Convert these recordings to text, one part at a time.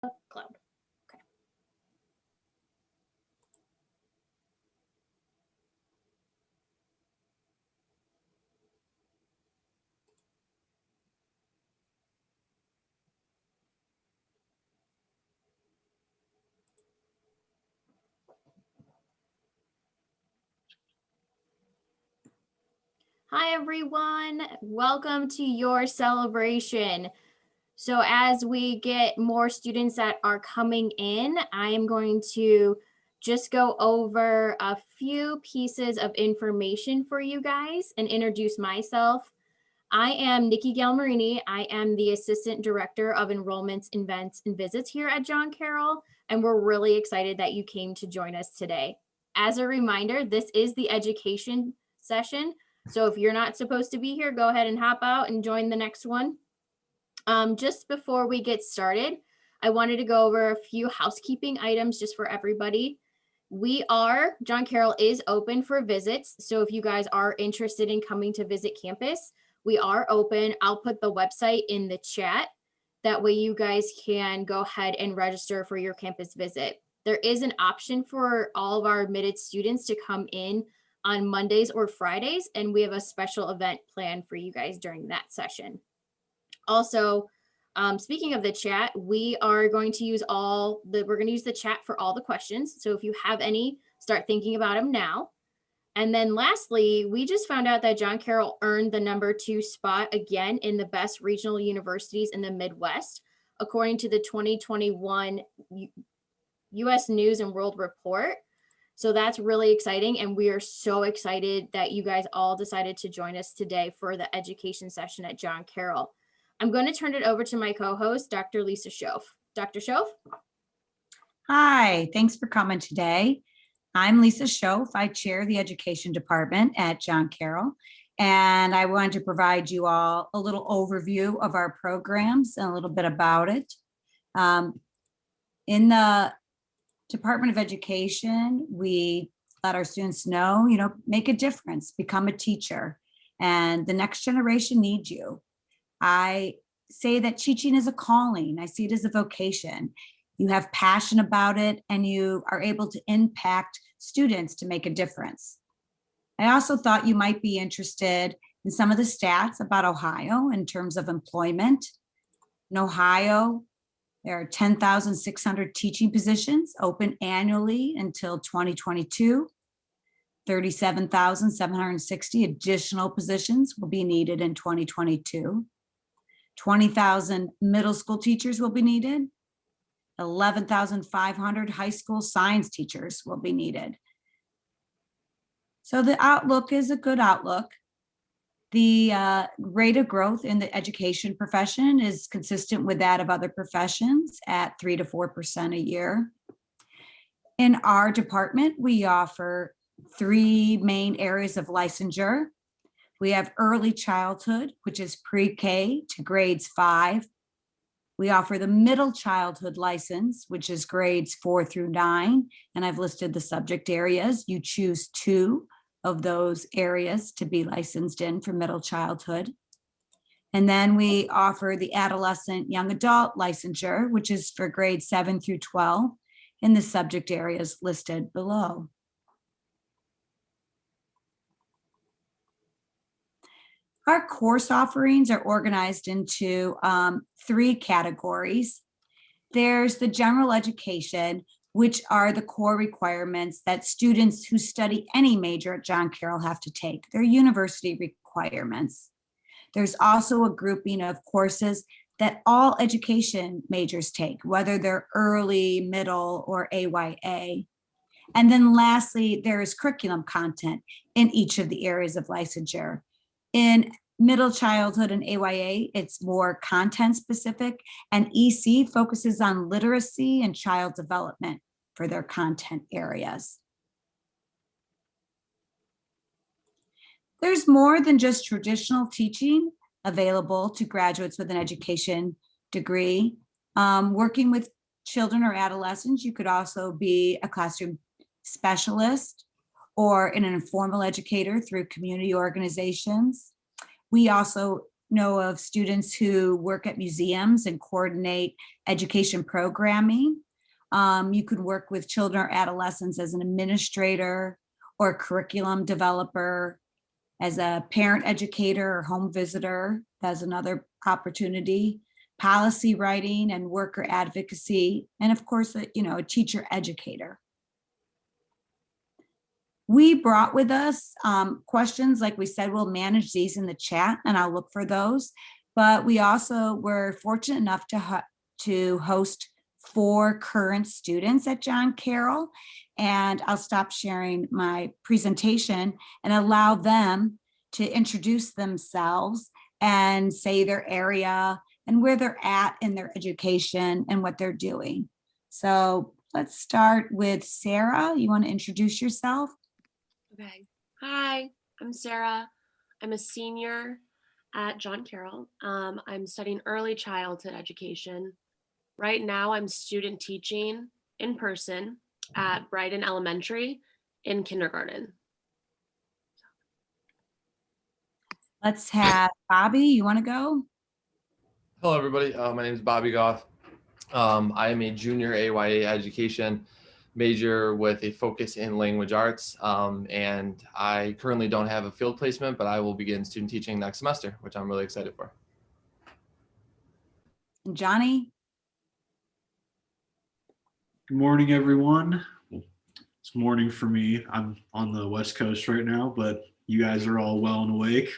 Cloud. Okay. Hi, everyone. Welcome to your celebration. So as we get more students that are coming in, I am going to just go over a few pieces of information for you guys and introduce myself. I am Nikki Galmarini. I am the Assistant Director of Enrollments, Events, and Visits here at John Carroll, and we're really excited that you came to join us today. As a reminder, this is the education session, so if you're not supposed to be here, go ahead and hop out and join the next one. Just before we get started, I wanted to go over a few housekeeping items just for everybody. John Carroll is open for visits. So if you guys are interested in coming to visit campus, we are open. I'll put the website in the chat. That way you guys can go ahead and register for your campus visit. There is an option for all of our admitted students to come in on Mondays or Fridays, and we have a special event planned for you guys during that session. Also, speaking of the chat, we're going to use the chat for all the questions. So if you have any, start thinking about them now. And then lastly, we just found out that John Carroll earned the #2 spot again in the best regional universities in the Midwest, according to the 2021 US News and World Report. So that's really exciting. And we are so excited that you guys all decided to join us today for the education session at John Carroll. I'm going to turn it over to my co-host, Dr. Lisa Schoaf. Dr. Schoaf? Hi, thanks for coming today. I'm Lisa Schoaf. I chair the education department at John Carroll, and I wanted to provide you all a little overview of our programs and a little bit about it. In the Department of Education, we let our students know, make a difference, become a teacher, and the next generation needs you. I say that teaching is a calling. I see it as a vocation. You have passion about it and you are able to impact students to make a difference. I also thought you might be interested in some of the stats about Ohio in terms of employment. In Ohio, there are 10,600 teaching positions open annually until 2022. 37,760 additional positions will be needed in 2022. 20,000 middle school teachers will be needed. 11,500 high school science teachers will be needed. So the outlook is a good outlook. The rate of growth in the education profession is consistent with that of other professions at 3 to 4% a year. In our department, we offer 3 main areas of licensure. We have early childhood, which is pre-K to grades 5. We offer the middle childhood license, which is grades 4 through 9. And I've listed the subject areas. You choose 2 of those areas to be licensed in for middle childhood. And then we offer the adolescent young adult licensure, which is for grades 7 through 12 in the subject areas listed below. Our course offerings are organized into 3 categories. There's the general education, which are the core requirements that students who study any major at John Carroll have to take. They're university requirements. There's also a grouping of courses that all education majors take, whether they're early, middle, or AYA. And then lastly, there is curriculum content in each of the areas of licensure. In middle childhood and AYA, it's more content specific, and EC focuses on literacy and child development for their content areas. There's more than just traditional teaching available to graduates with an education degree. Working with children or adolescents, you could also be a classroom specialist or an informal educator through community organizations. We also know of students who work at museums and coordinate education programming. You could work with children or adolescents as an administrator or curriculum developer, as a parent educator or home visitor. That's another opportunity. Policy writing and worker advocacy, and of course, a teacher educator. We brought with us questions, like we said, we'll manage these in the chat and I'll look for those. But we also were fortunate enough to host 4 current students at John Carroll. And I'll stop sharing my presentation and allow them to introduce themselves and say their area and where they're at in their education and what they're doing. So let's start with Sarah. You want to introduce yourself? Okay. Hi, I'm Sarah. I'm a senior at John Carroll. I'm studying early childhood education. Right now, I'm student teaching in person at Brighton Elementary in kindergarten. Let's have Bobby. You want to go? Hello, everybody. My name is Bobby Goff. I am a junior AYA education major with a focus in language arts. And I currently don't have a field placement, but I will begin student teaching next semester, which I'm really excited for. And Johnny? Good morning, everyone. It's morning for me. I'm on the West Coast right now, but you guys are all well and awake.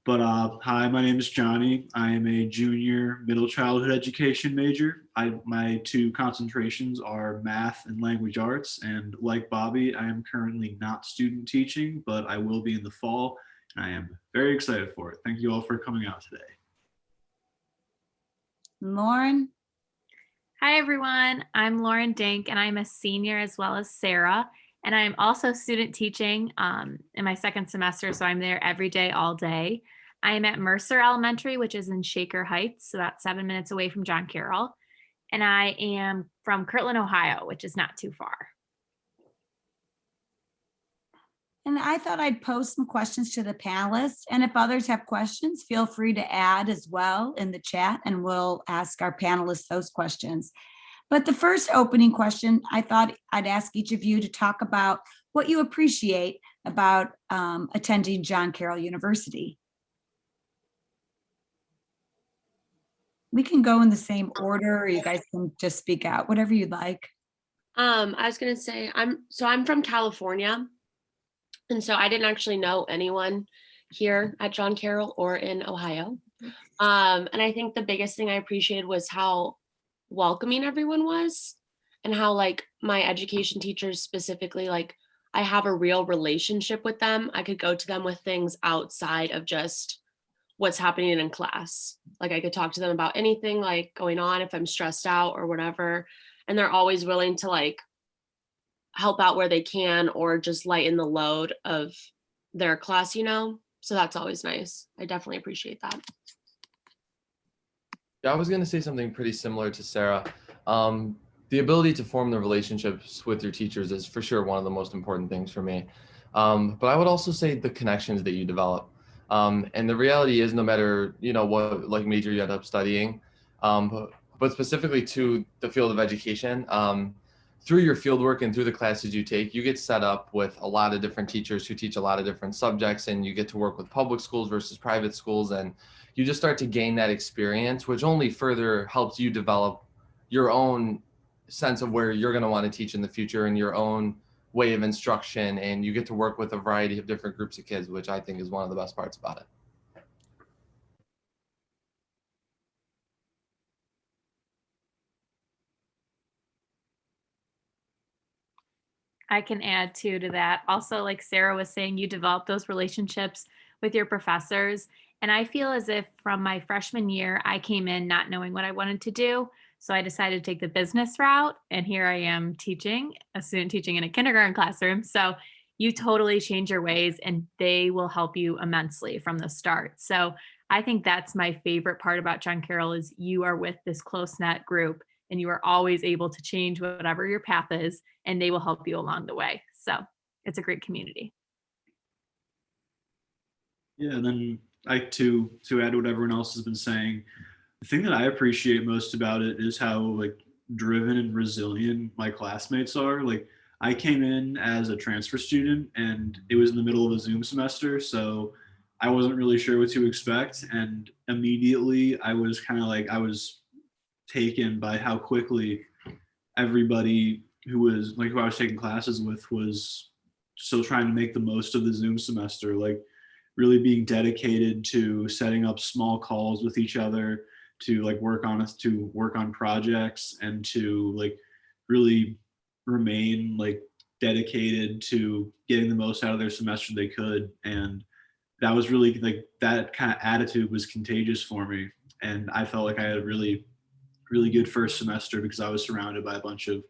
But hi, my name is Johnny. I am a junior middle childhood education major. My 2 concentrations are math and language arts. And like Bobby, I am currently not student teaching, but I will be in the fall. And I am very excited for it. Thank you all for coming out today. Lauren? Hi, everyone. I'm Lauren Dink, and I'm a senior as well as Sarah. And I'm also student teaching in my 2nd semester, so I'm there every day, all day. I am at Mercer Elementary, which is in Shaker Heights, about 7 minutes away from John Carroll. And I am from Kirtland, Ohio, which is not too far. And I thought I'd pose some questions to the panelists. And if others have questions, feel free to add as well in the chat, and we'll ask our panelists those questions. But the first opening question, I thought I'd ask each of you to talk about what you appreciate about attending John Carroll University. We can go in the same order, or you guys can just speak out, whatever you'd like. I was gonna say I'm from California, and so I didn't actually know anyone here at John Carroll or in Ohio. And I think the biggest thing I appreciated was how welcoming everyone was, and how like my education teachers specifically, like I have a real relationship with them. I could go to them with things outside of just what's happening in class. Like I could talk to them about anything like going on if I'm stressed out or whatever. And they're always willing to like help out where they can or just lighten the load of their class, So that's always nice. I definitely appreciate that. Yeah, I was going to say something pretty similar to Sarah. The ability to form the relationships with your teachers is for sure one of the most important things for me. But I would also say the connections that you develop. And the reality is, no matter what like major you end up studying, but specifically to the field of education, through your fieldwork and through the classes you take, you get set up with a lot of different teachers who teach a lot of different subjects, and you get to work with public schools versus private schools, and you just start to gain that experience, which only further helps you develop your own sense of where you're going to want to teach in the future and your own way of instruction, and you get to work with a variety of different groups of kids, which I think is one of the best parts about it. I can add too to that. Also, like Sarah was saying, you develop those relationships with your professors. And I feel as if from my freshman year, I came in not knowing what I wanted to do. So I decided to take the business route. And here I am teaching, a student teaching in a kindergarten classroom. So you totally change your ways and they will help you immensely from the start. So I think that's my favorite part about John Carroll is you are with this close-knit group and you are always able to change whatever your path is and they will help you along the way. So it's a great community. Yeah, and then to add what everyone else has been saying, the thing that I appreciate most about it is how like driven and resilient my classmates are. Like I came in as a transfer student and it was in the middle of a Zoom semester, so I wasn't really sure what to expect. And immediately I was kind of like, I was taken by how quickly everybody who I was taking classes with was still trying to make the most of the Zoom semester, like really being dedicated to setting up small calls with each other to like work on projects and to like really remain like dedicated to getting the most out of their semester they could. And that was really like that kind of attitude was contagious for me. And I felt like I had a really good first semester because I was surrounded by a bunch of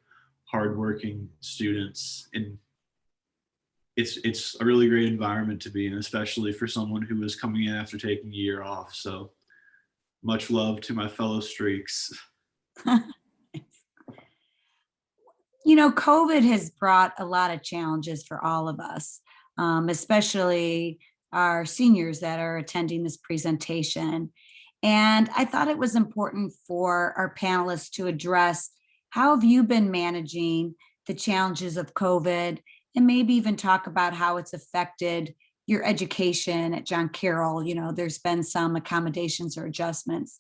hardworking students, and it's a really great environment to be in, especially for someone who was coming in after taking a year off. So much love to my fellow streaks. COVID has brought a lot of challenges for all of us, especially our seniors that are attending this presentation. And I thought it was important for our panelists to address how have you been managing the challenges of COVID, and maybe even talk about how it's affected your education at John Carroll. There's been some accommodations or adjustments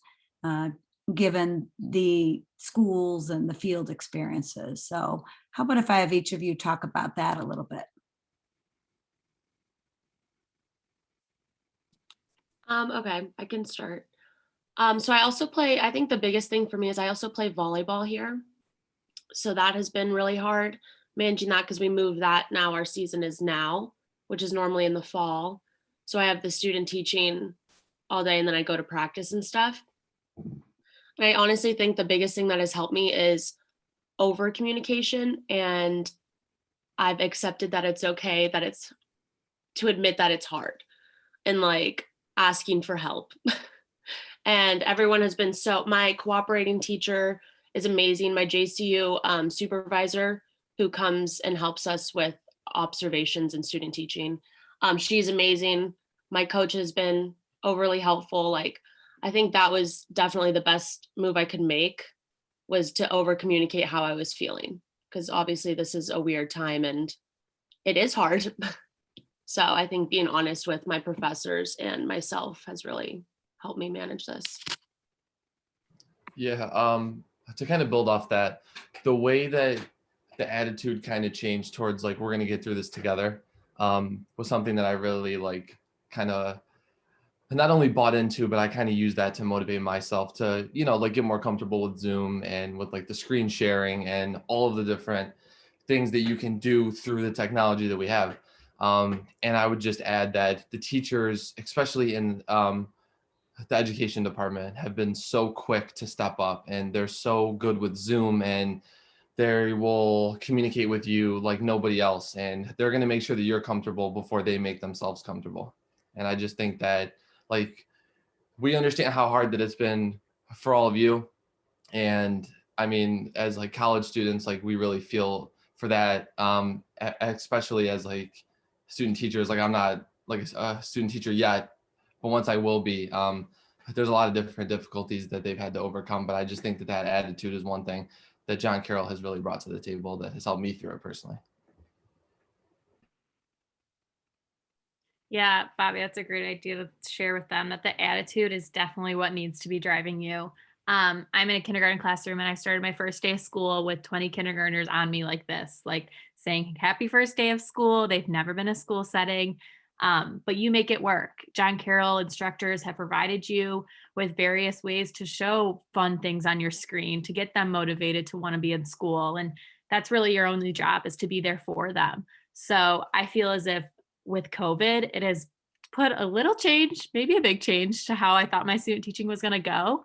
given the schools and the field experiences. So how about if I have each of you talk about that a little bit? Okay, I can start. So I think the biggest thing for me is I also play volleyball here. So that has been really hard managing that because we moved that now. Our season is now, which is normally in the fall. So I have the student teaching all day and then I go to practice and stuff. And I honestly think the biggest thing that has helped me is over communication. And I've accepted that it's okay, that it's to admit that it's hard and like asking for help. And everyone has been my cooperating teacher is amazing. My JCU supervisor who comes and helps us with observations and student teaching. She's amazing. My coach has been overly helpful. Like, I think that was definitely the best move I could make, was to over communicate how I was feeling. Because obviously this is a weird time and it is hard. So I think being honest with my professors and myself has really helped me manage this. Yeah, to kind of build off that, the way that the attitude kind of changed towards like, we're going to get through this together, was something that I really like kind of not only bought into, but I kind of used that to motivate myself to, like get more comfortable with Zoom and with like the screen sharing and all of the different things that you can do through the technology that we have. And I would just add that the teachers, especially in the education department, have been so quick to step up, and they're so good with Zoom, and they will communicate with you like nobody else, and they're going to make sure that you're comfortable before they make themselves comfortable. And I just think that like we understand how hard that it's been for all of you. And I mean, as like college students, like we really feel for that, especially as like student teachers. Like I'm not like a student teacher yet, but once I will be, there's a lot of different difficulties that they've had to overcome. But I just think that that attitude is one thing that John Carroll has really brought to the table that has helped me through it personally. Yeah, Bobby, that's a great idea to share with them, that the attitude is definitely what needs to be driving you. I'm in a kindergarten classroom and I started my first day of school with 20 kindergartners on me like this, like saying happy first day of school. They've never been a school setting, but you make it work. John Carroll instructors have provided you with various ways to show fun things on your screen to get them motivated to want to be in school. And that's really your only job, is to be there for them. So I feel as if with COVID, it has put a little change, maybe a big change, to how I thought my student teaching was going to go.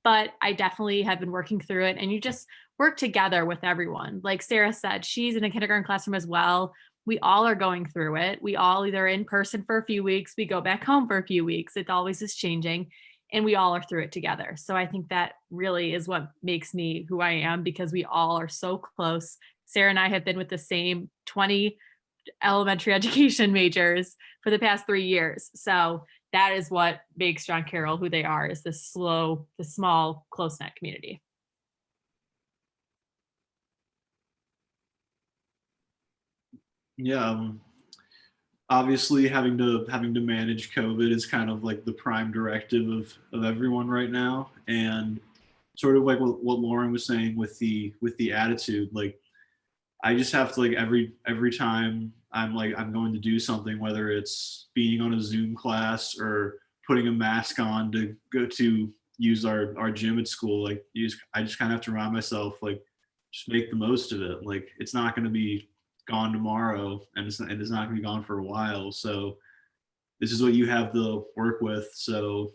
But I definitely have been working through it, and you just work together with everyone. Like Sarah said, she's in a kindergarten classroom as well. We all are going through it. We all either in person for a few weeks, we go back home for a few weeks. It always is changing, and we all are through it together. So I think that really is what makes me who I am, because we all are so close. Sarah and I have been with the same 20 elementary education majors for the past 3 years. So that is what makes John Carroll who they are, is this small, close-knit community. Yeah, obviously having to manage COVID is kind of like the prime directive of everyone right now, and sort of like what Lauren was saying with the attitude. Like, I just have to, like, every time I'm going to do something, whether it's being on a Zoom class or putting a mask on to go to use our gym at school, like, I just kind of have to remind myself, like, just make the most of it. Like, it's not going to be gone tomorrow, and it's not going to be gone for a while. So this is what you have to work with. So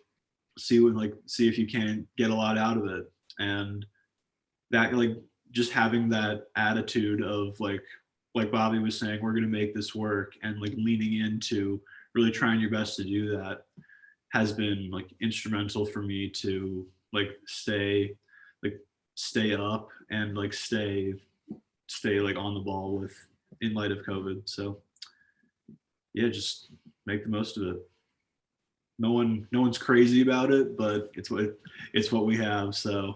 see if you can get a lot out of it. And that, like, just having that attitude of like Bobby was saying, we're going to make this work, and like leaning into really trying your best to do that has been like instrumental for me to like stay up and like stay like on the ball in light of COVID. So yeah, just make the most of it. No one's crazy about it, but it's what we have. So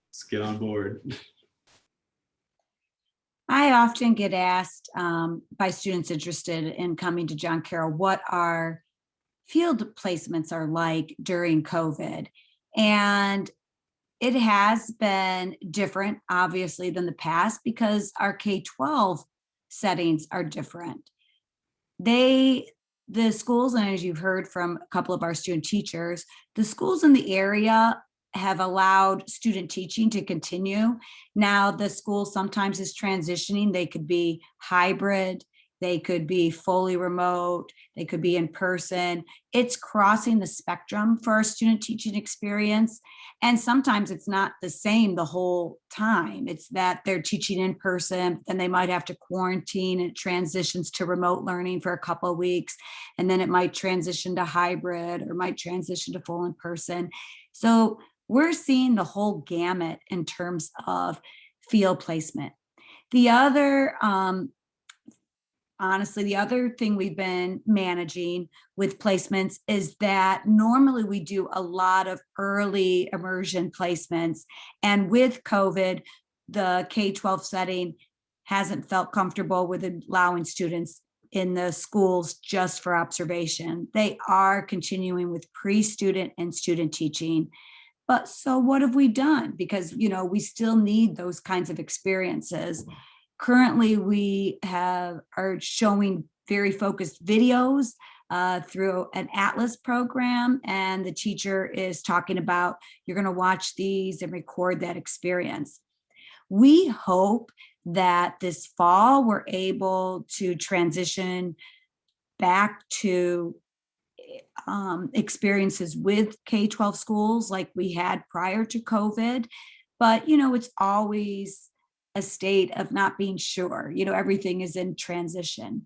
let's get on board. I often get asked by students interested in coming to John Carroll what our field placements are like during COVID. And it has been different, obviously, than the past because our K-12 settings are different. The schools, and as you've heard from a couple of our student teachers, the schools in the area have allowed student teaching to continue. Now the school sometimes is transitioning. They could be hybrid, they could be fully remote, they could be in person. It's crossing the spectrum for our student teaching experience. And sometimes it's not the same the whole time. It's that they're teaching in person, and they might have to quarantine, and it transitions to remote learning for a couple of weeks. And then it might transition to hybrid or might transition to full in person. So we're seeing the whole gamut in terms of field placement. The other, honestly, the other thing we've been managing with placements is that normally we do a lot of early immersion placements. And with COVID, the K-12 setting hasn't felt comfortable with allowing students in the schools just for observation. They are continuing with pre-student and student teaching. But so what have we done? Because, we still need those kinds of experiences. Currently, we are showing very focused videos through an Atlas program, and the teacher is talking about, you're going to watch these and record that experience. We hope that this fall we're able to transition back to experiences with K-12 schools like we had prior to COVID. But, it's always a state of not being sure. Everything is in transition.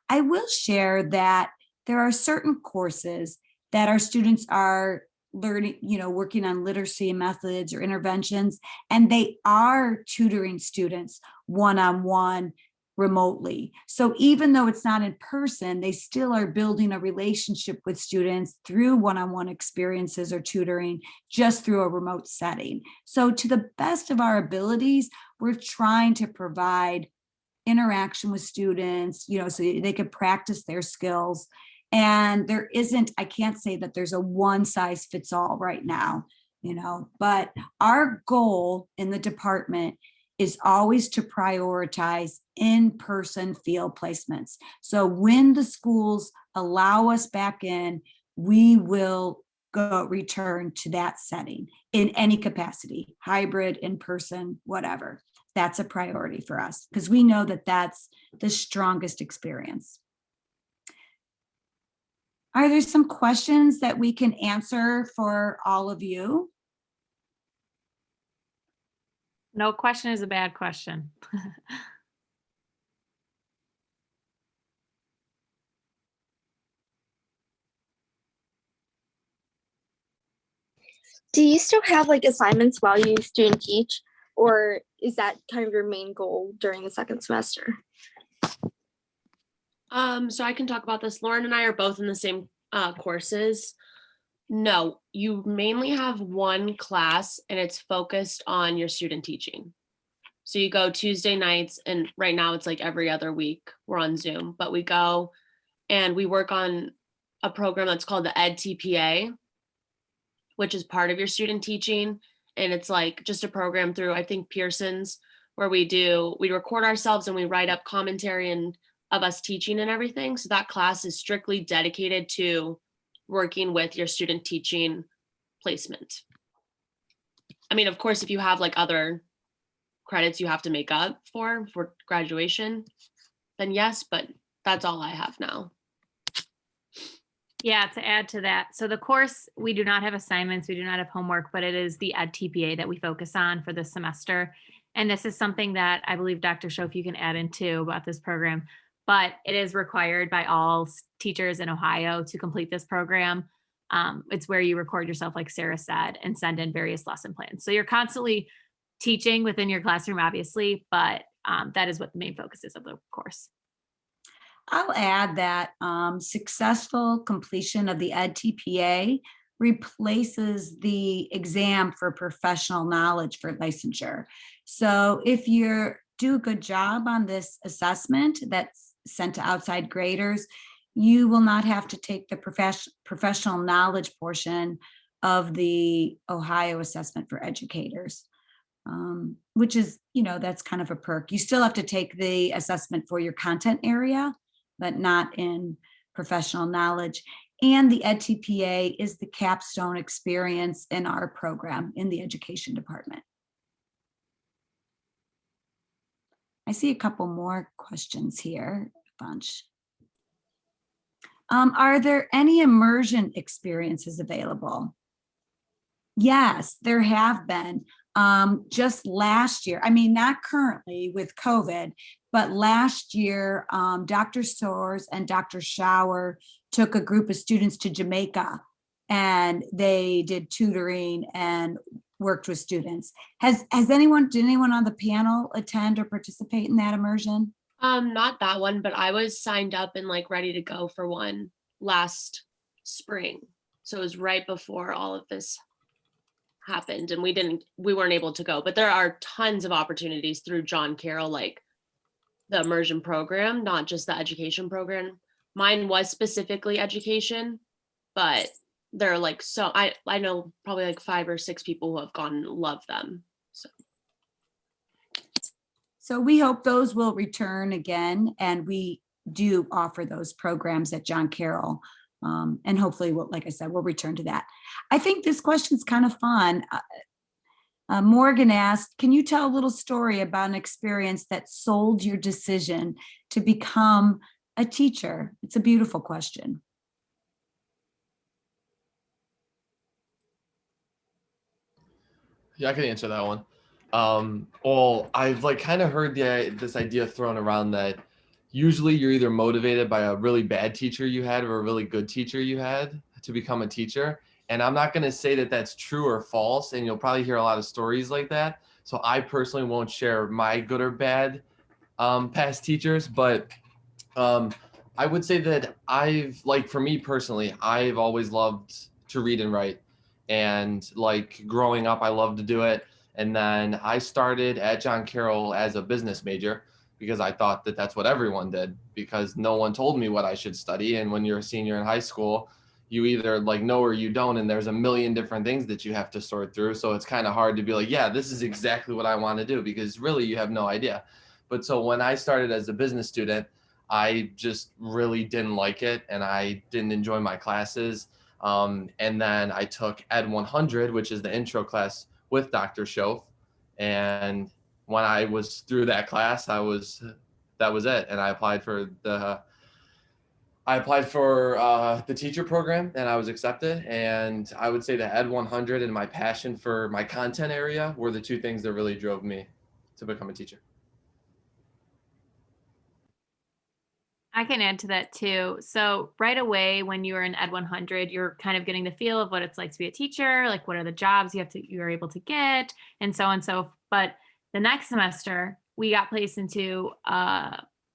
I will share that there are certain courses that our students are learning, working on literacy methods or interventions, and they are tutoring students one-on-one remotely. So even though it's not in person, they still are building a relationship with students through one-on-one experiences or tutoring just through a remote setting. So to the best of our abilities, we're trying to provide interaction with students, so they can practice their skills. And I can't say that there's a one size fits all right now, but our goal in the department is always to prioritize in-person field placements. So when the schools allow us back in, we will return to that setting in any capacity, hybrid, in person, whatever. That's a priority for us because we know that that's the strongest experience. Are there some questions that we can answer for all of you? No question is a bad question. Do you still have like assignments while you student teach, or is that kind of your main goal during the second semester? So I can talk about this. Lauren and I are both in the same courses. No, you mainly have one class and it's focused on your student teaching. So you go Tuesday nights, and right now it's like every other week we're on Zoom, but we go and we work on a program that's called the AdTPA, which is part of your student teaching. And it's like just a program through, I think, Pearson's, where we record ourselves and we write up commentary and of us teaching and everything. So that class is strictly dedicated to working with your student teaching placement. I mean, of course, if you have like other credits you have to make up for graduation, then yes, but that's all I have now. Yeah, to add to that, so the course, we do not have assignments, we do not have homework, but it is the AdTPA that we focus on for this semester. And this is something that I believe Dr. Schoaf, you can add in too about this program, but it is required by all teachers in Ohio to complete this program. It's where you record yourself, like Sarah said, and send in various lesson plans. So you're constantly teaching within your classroom, obviously, but that is what the main focus is of the course. I'll add that successful completion of the AdTPA replaces the exam for professional knowledge for licensure. So if you do a good job on this assessment that's sent to outside graders, you will not have to take the professional knowledge portion of the Ohio assessment for educators, which is, that's kind of a perk. You still have to take the assessment for your content area, but not in professional knowledge. And the AdTPA is the capstone experience in our program in the education department. I see a couple more questions here, a bunch. Are there any immersion experiences available? Yes, there have been. Just last year, I mean, not currently with COVID, but last year, Dr. Soares and Dr. Shower took a group of students to Jamaica, and they did tutoring and worked with students. Did anyone on the panel attend or participate in that immersion? Not that one, but I was signed up and like ready to go for one last spring. So it was right before all of this happened, and we weren't able to go, but there are tons of opportunities through John Carroll, like the immersion program, not just the education program. Mine was specifically education, but there are like, so I know probably like 5 or 6 people who have gone and love them. So we hope those will return again, and we do offer those programs at John Carroll. And hopefully, like I said, we'll return to that. I think this question is kind of fun. Morgan asked, can you tell a little story about an experience that sold your decision to become a teacher? It's a beautiful question. Yeah, I can answer that one. Well, I've like kind of heard this idea thrown around that usually you're either motivated by a really bad teacher you had or a really good teacher you had to become a teacher. And I'm not going to say that that's true or false, and you'll probably hear a lot of stories like that. So I personally won't share my good or bad past teachers, but I would say that for me personally, I've always loved to read and write. And like growing up, I loved to do it. And then I started at John Carroll as a business major because I thought that that's what everyone did, because no one told me what I should study. And when you're a senior in high school, you either like know or you don't, and there's a million different things that you have to sort through. So it's kind of hard to be like, yeah, this is exactly what I want to do, because really you have no idea. But so when I started as a business student, I just really didn't like it, and I didn't enjoy my classes. And then I took Ed 100, which is the intro class with Dr. Schoaf. And when I was through that class, that was it. And I applied for the teacher program, and I was accepted. And I would say that Ed 100 and my passion for my content area were the 2 things that really drove me to become a teacher. I can add to that too. So right away, when you were in Ed 100, you're kind of getting the feel of what it's like to be a teacher, like what are the jobs you're able to get, and so on. So, but the next semester, we got placed into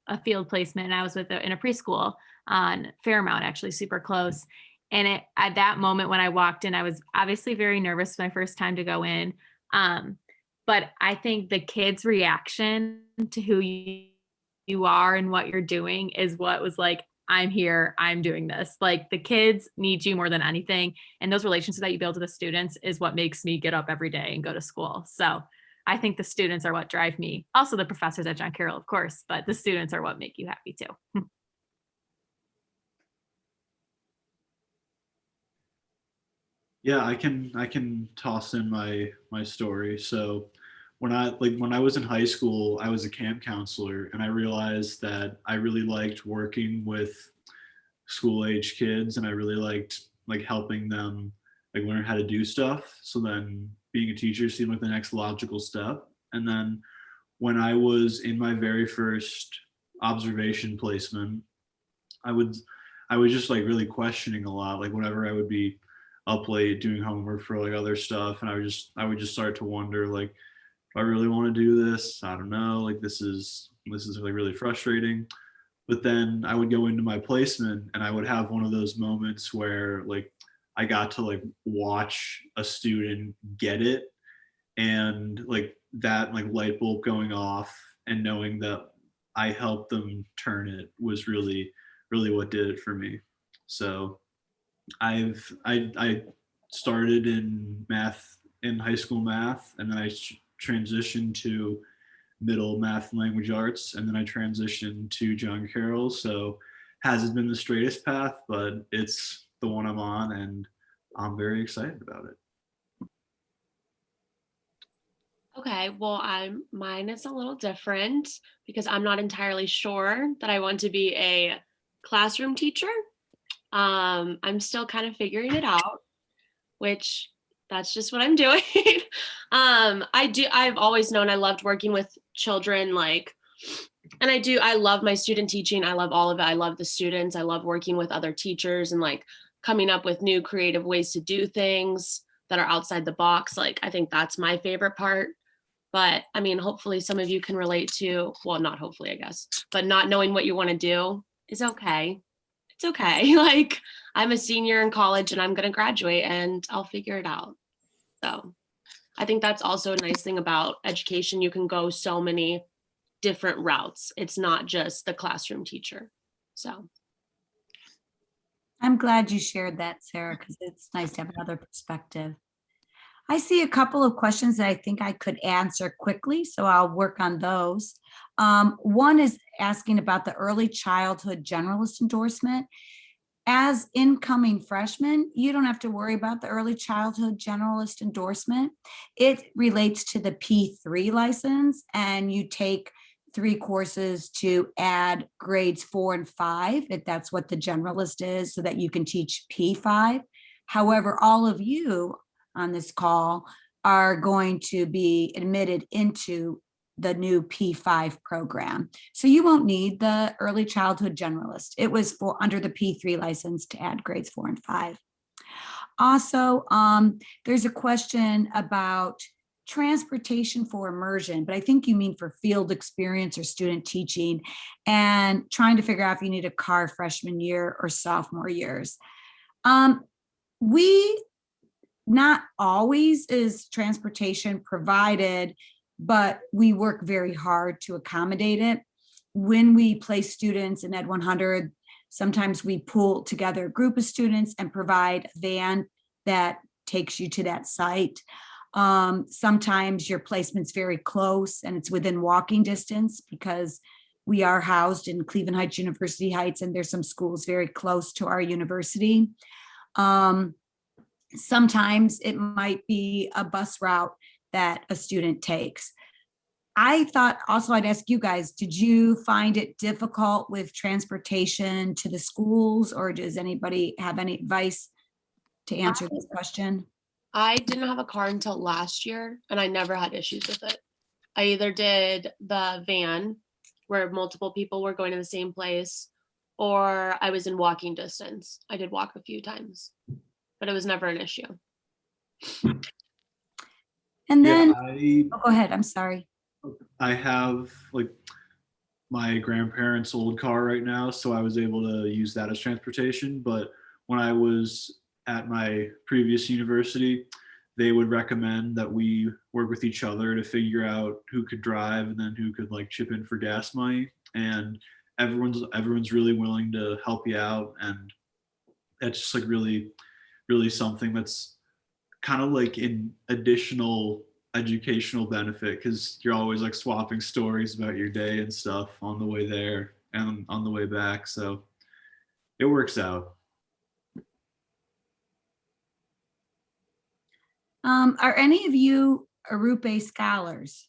a field placement, and I was in a preschool on Fairmount, actually super close. And at that moment when I walked in, I was obviously very nervous my first time to go in. But I think the kids' reaction to who you are and what you're doing is what was like, I'm here, I'm doing this. Like, the kids need you more than anything. And those relationships that you build with the students is what makes me get up every day and go to school. So I think the students are what drive me. Also the professors at John Carroll, of course, but the students are what make you happy too. Yeah, I can toss in my story. So when I was in high school, I was a camp counselor, and I realized that I really liked working with school age kids, and I really liked like helping them like learn how to do stuff. So then being a teacher seemed like the next logical step. And then when I was in my very first observation placement, I would I was just like really questioning a lot. Like whenever I would be up late doing homework for like other stuff, and I would just start to wonder like, do I really want to do this? I don't know. Like this is like really frustrating. But then I would go into my placement and I would have one of those moments where like I got to like watch a student get it, and like that like light bulb going off and knowing that I helped them turn it was really what did it for me. So I started in math in high school math, and then I transitioned to middle math and language arts, and then I transitioned to John Carroll. So hasn't been the straightest path, but it's the one I'm on, and I'm very excited about it. Okay, well, mine is a little different because I'm not entirely sure that I want to be a classroom teacher. I'm still kind of figuring it out, which that's just what I'm doing. I've always known I loved working with children, like, and I love my student teaching. I love all of it. I love the students. I love working with other teachers and like coming up with new creative ways to do things that are outside the box. Like, I think that's my favorite part. But I mean, hopefully some of you can relate to, well, not hopefully, I guess, but not knowing what you want to do is okay. It's okay. Like, I'm a senior in college and I'm going to graduate and I'll figure it out. So I think that's also a nice thing about education. You can go so many different routes. It's not just the classroom teacher. So I'm glad you shared that, Sarah, because it's nice to have another perspective. I see a couple of questions that I think I could answer quickly, so I'll work on those. One is asking about the early childhood generalist endorsement. As incoming freshmen, you don't have to worry about the early childhood generalist endorsement. It relates to the P3 license, and you take 3 courses to add grades 4 and 5, if that's what the generalist is, so that you can teach P5. However, all of you on this call are going to be admitted into the new P5 program. So you won't need the early childhood generalist. It was for under the P3 license to add grades 4 and 5. Also, there's a question about transportation for immersion, but I think you mean for field experience or student teaching, and trying to figure out if you need a car freshman year or sophomore years. We not always is transportation provided, but we work very hard to accommodate it. When we place students in Ed 100, sometimes we pull together a group of students and provide a van that takes you to that site. Sometimes your placement's very close and it's within walking distance, because we are housed in Cleveland Heights, University Heights, and there's some schools very close to our university. Sometimes it might be a bus route that a student takes. I thought also I'd ask you guys, did you find it difficult with transportation to the schools, or does anybody have any advice to answer this question? I didn't have a car until last year and I never had issues with it. I either did the van where multiple people were going to the same place, or I was in walking distance. I did walk a few times, but it was never an issue. And then, Yeah, oh, go ahead, I'm sorry. I have like my grandparents' old car right now, so I was able to use that as transportation. But when I was at my previous university, they would recommend that we work with each other to figure out who could drive and then who could like chip in for gas money. And everyone's really willing to help you out, and that's just like really something that's kind of like an additional educational benefit, because you're always like swapping stories about your day and stuff on the way there and on the way back. So it works out. Are any of you Arupe scholars?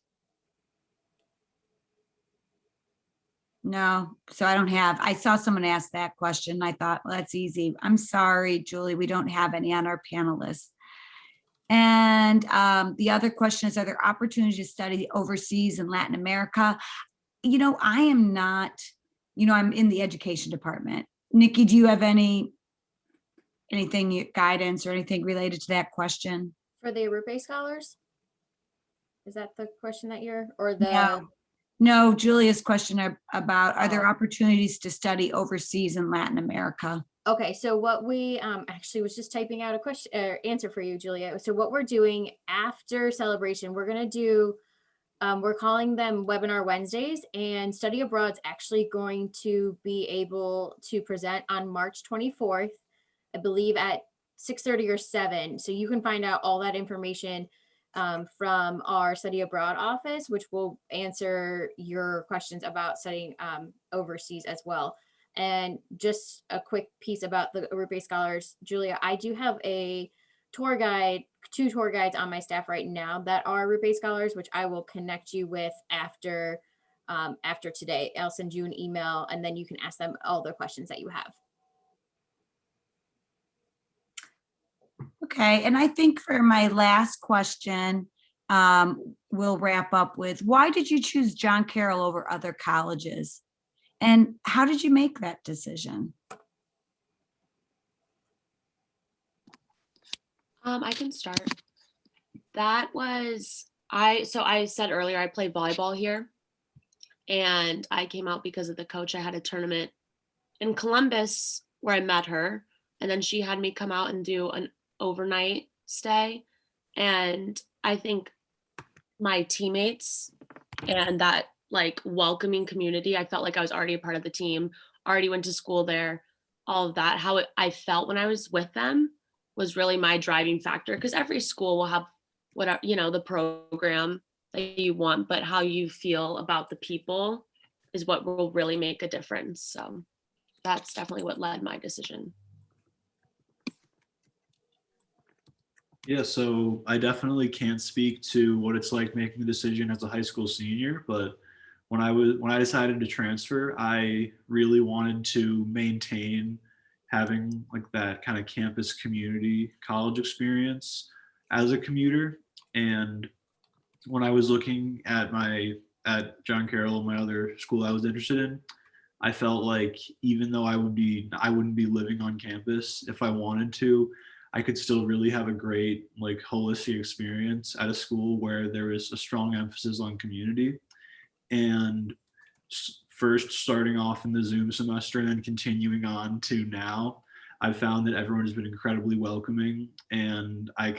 No, so I saw someone ask that question. I thought, well, that's easy. I'm sorry, Julie, we don't have any on our panelists. And the other question is, are there opportunities to study overseas in Latin America? I am not, I'm in the education department. Nikki, do you have anything, guidance or anything related to that question? For the Arupe scholars? Is that the question that or the? No, Julia's question about, are there Oh. opportunities to study overseas in Latin America? Okay, so what we actually was just typing out a question answer for you, Julia. So what we're doing after celebration, we're gonna do, we're calling them Webinar Wednesdays, and Study Abroad's actually going to be able to present on March 24th, I believe at 6:30 or 7. So you can find out all that information from our Study Abroad office, which will answer your questions about studying overseas as well. And just a quick piece about the Arupe scholars, Julia, I do have a tour guide, 2 tour guides on my staff right now that are Arupe scholars, which I will connect you with after today. I'll send you an email, and then you can ask them all the questions that you have. Okay, and I think for my last question, we'll wrap up with, why did you choose John Carroll over other colleges? And how did you make that decision? I can start. That was, so I said earlier, I played volleyball here, and I came out because of the coach. I had a tournament in Columbus where I met her, and then she had me come out and do an overnight stay. And I think my teammates and that like welcoming community, I felt like I was already a part of the team, already went to school there, all of that, I felt when I was with them was really my driving factor, because every school will have whatever, the program that you want, but how you feel about the people is what will really make a difference. So that's definitely what led my decision. Yeah, so I definitely can't speak to what it's like making the decision as a high school senior, but when I decided to transfer, I really wanted to maintain having like that kind of campus community college experience as a commuter. And when I was looking at John Carroll, my other school I was interested in, I felt like even though I wouldn't be living on campus, if I wanted to, I could still really have a great like holistic experience at a school where there is a strong emphasis on community. And first starting off in the Zoom semester and then continuing on to now, I've found that everyone has been incredibly welcoming, and I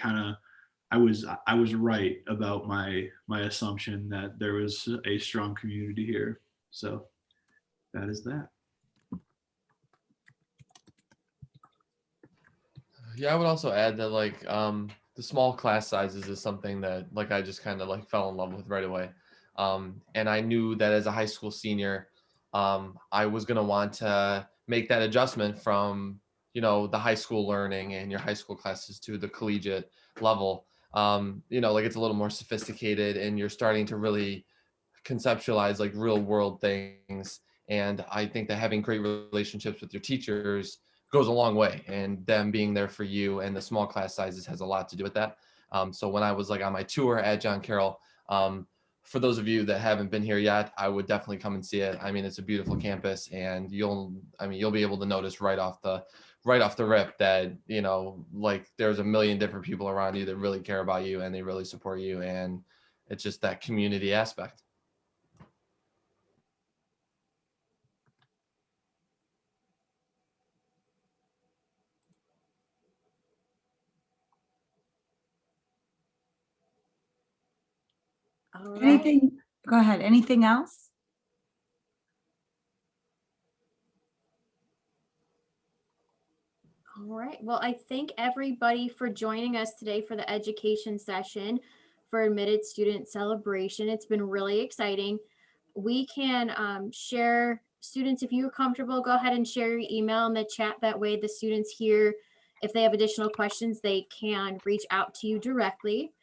was right about my assumption that there was a strong community here. So that is that. Yeah, I would also add that like the small class sizes is something that like I just kind of like fell in love with right away. And I knew that as a high school senior, I was gonna want to make that adjustment from the high school learning and your high school classes to the collegiate level. Like it's a little more sophisticated, and you're starting to really conceptualize like real world things. And I think that having great relationships with your teachers goes a long way, and them being there for you and the small class sizes has a lot to do with that. So when I was like on my tour at John Carroll, for those of you that haven't been here yet, I would definitely come and see it. I mean, it's a beautiful campus, and you'll be able to notice right off the rip that, like there's a million different people around you that really care about you and they really support you. And it's just that community aspect. All right. Anything, go ahead, anything else? All right. Well, I thank everybody for joining us today for the education session for Admitted Student Celebration. It's been really exciting. We can share, students, if you're comfortable, go ahead and share your email in the chat. That way the students here, if they have additional questions, they can reach out to you directly.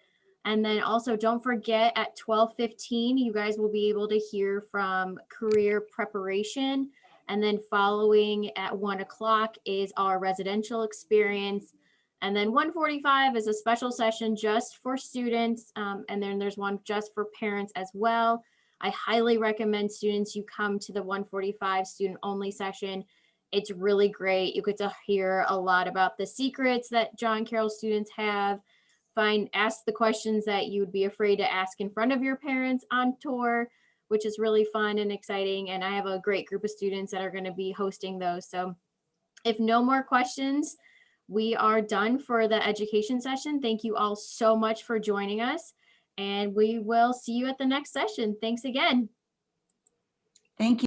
And then also don't forget at 12:15, you guys will be able to hear from career preparation. And then following at 1 o'clock is our residential experience. And then 1:45 is a special session just for students. And then there's one just for parents as well. I highly recommend students you come to the 1:45 student only session. It's really great. You get to hear a lot about the secrets that John Carroll students have. Ask the questions that you would be afraid to ask in front of your parents on tour, which is really fun and exciting. And I have a great group of students that are going to be hosting those. So if no more questions, we are done for the education session. Thank you all so much for joining us, and we will see you at the next session. Thanks again. Thank you.